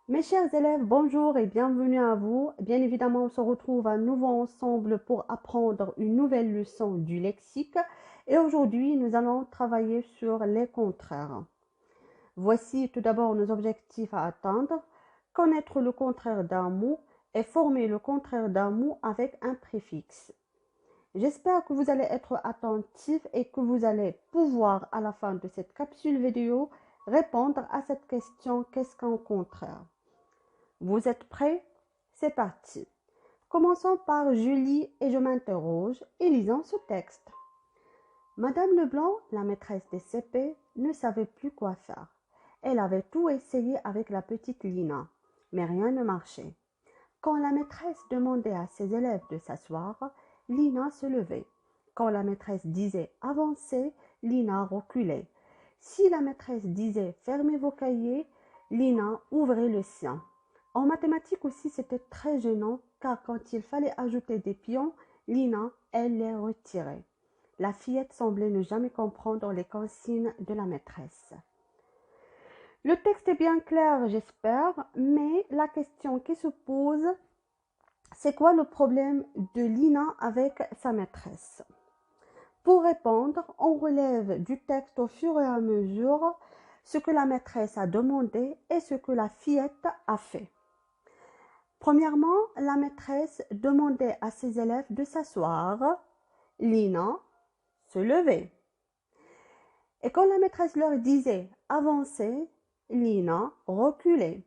Mes chers élèves, bonjour et bienvenue à vous. Bien évidemment, on se retrouve à nouveau ensemble pour apprendre une nouvelle leçon du lexique. Et aujourd'hui, nous allons travailler sur les contraires. Voici tout d'abord nos objectifs à atteindre. Connaître le contraire d'un mot et former le contraire d'un mot avec un préfixe. J'espère que vous allez être attentifs et que vous allez pouvoir, à la fin de cette capsule vidéo, répondre à cette question: qu'est-ce qu'un contraire? Vous êtes prêts? C'est parti. Commençons par Julie et je m'interroge et lisons ce texte. Madame Leblanc, la maîtresse des CP, ne savait plus quoi faire. Elle avait tout essayé avec la petite Lina, mais rien ne marchait. Quand la maîtresse demandait à ses élèves de s'asseoir, Lina se levait. Quand la maîtresse disait avancez, Lina reculait. Si la maîtresse disait fermez vos cahiers, Lina ouvrait le sien. En mathématiques aussi, c'était très gênant car quand il fallait ajouter des pions, Lina, elle les retirait. La fillette semblait ne jamais comprendre les consignes de la maîtresse. Le texte est bien clair, j'espère, mais la question qui se pose, c'est quoi le problème de Lina avec sa maîtresse? Pour répondre, on relève du texte au fur et à mesure ce que la maîtresse a demandé et ce que la fillette a fait. Premièrement, la maîtresse demandait à ses élèves de s'asseoir. Lina se levait. Et quand la maîtresse leur disait avancez, Lina reculait.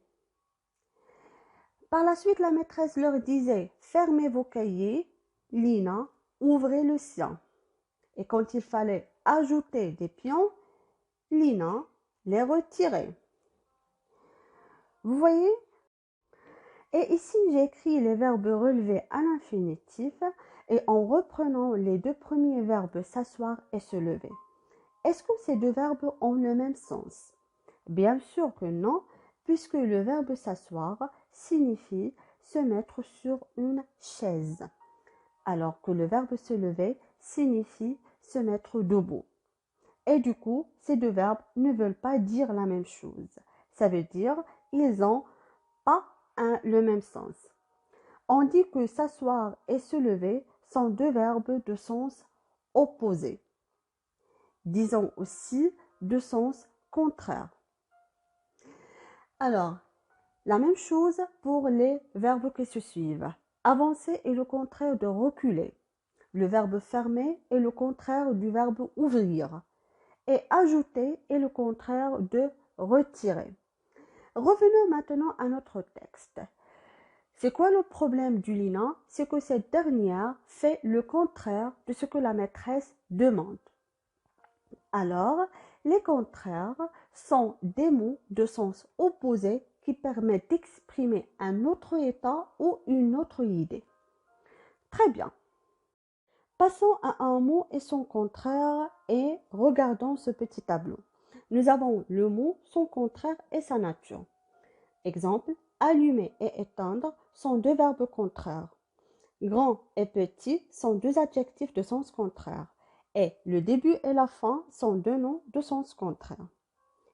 Par la suite, la maîtresse leur disait fermez vos cahiers, Lina ouvrait le sien. Et quand il fallait ajouter des pions, Lina les retirait. Vous voyez? Et ici, j'ai écrit les verbes relevés à l'infinitif et en reprenant les deux premiers verbes s'asseoir et se lever. Est-ce que ces deux verbes ont le même sens? Bien sûr que non, puisque le verbe s'asseoir signifie se mettre sur une chaise, alors que le verbe se lever signifie se mettre debout. Et du coup, ces deux verbes ne veulent pas dire la même chose. Ça veut dire ils n'ont pas le même sens. On dit que s'asseoir et se lever sont deux verbes de sens opposé. Disons aussi de sens contraire. Alors, la même chose pour les verbes qui se suivent. Avancer est le contraire de reculer. Le verbe fermer est le contraire du verbe ouvrir. Et ajouter est le contraire de retirer. Revenons maintenant à notre texte. C'est quoi le problème du Lina? C'est que cette dernière fait le contraire de ce que la maîtresse demande. Alors, les contraires sont des mots de sens opposé qui permettent d'exprimer un autre état ou une autre idée. Très bien. Passons à un mot et son contraire et regardons ce petit tableau. Nous avons le mot, son contraire et sa nature. Exemple, allumer et éteindre sont deux verbes contraires. Grand et petit sont deux adjectifs de sens contraire. Et le début et la fin sont deux noms de sens contraire.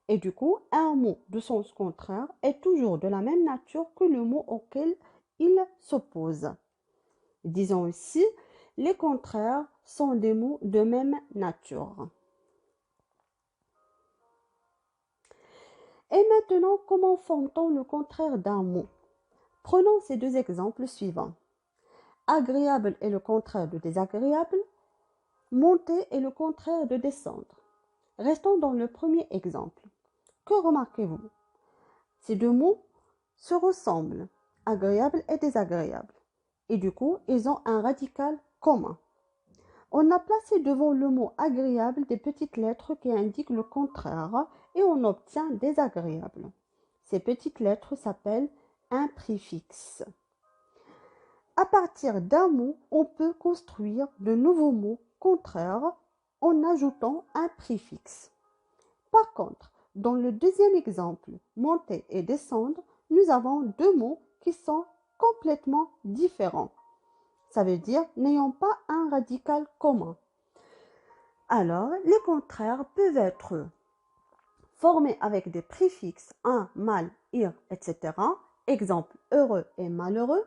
Et du coup, un mot de sens contraire est toujours de la même nature que le mot auquel il s'oppose. Disons aussi, les contraires sont des mots de même nature. Et maintenant, comment forme-t-on le contraire d'un mot? Prenons ces deux exemples suivants. Agréable est le contraire de désagréable. Monter est le contraire de descendre. Restons dans le premier exemple. Que remarquez-vous? Ces deux mots se ressemblent, agréable et désagréable. Et du coup, ils ont un radical commun. On a placé devant le mot agréable des petites lettres qui indiquent le contraire et on obtient désagréable. Ces petites lettres s'appellent un préfixe. À partir d'un mot, on peut construire de nouveaux mots contraires en ajoutant un préfixe. Par contre, dans le deuxième exemple, monter et descendre, nous avons deux mots qui sont complètement différents. Ça veut dire n'ayant pas un radical commun. Alors, les contraires peuvent être formés avec des préfixes un, mal, ir, etc. Exemple, heureux et malheureux.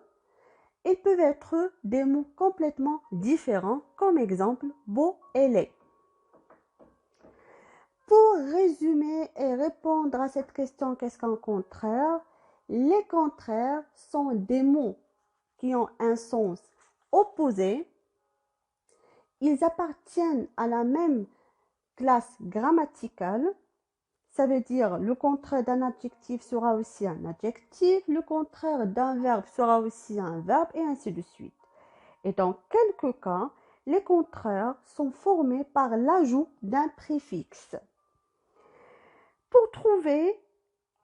Ils peuvent être des mots complètement différents, comme exemple, beau et laid. Pour résumer et répondre à cette question, qu'est-ce qu'un contraire? Les contraires sont des mots qui ont un sens opposé. Ils appartiennent à la même classe grammaticale. Ça veut dire le contraire d'un adjectif sera aussi un adjectif, le contraire d'un verbe sera aussi un verbe et ainsi de suite. Et dans quelques cas, les contraires sont formés par l'ajout d'un préfixe. Pour trouver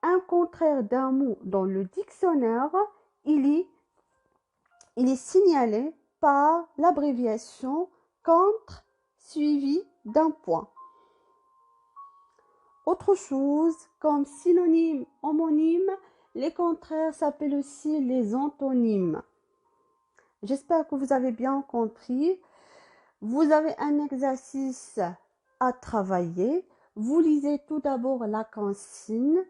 un contraire d'un mot dans le dictionnaire, il est signalé par l'abréviation contre suivi d'un point. Autre chose, comme synonyme, homonyme, les contraires s'appellent aussi les antonymes. J'espère que vous avez bien compris. Vous avez un exercice à travailler. Vous lisez tout d'abord la consigne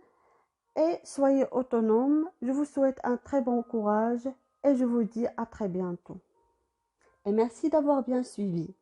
et soyez autonome. Je vous souhaite un très bon courage et je vous dis à très bientôt. Et merci d'avoir bien suivi.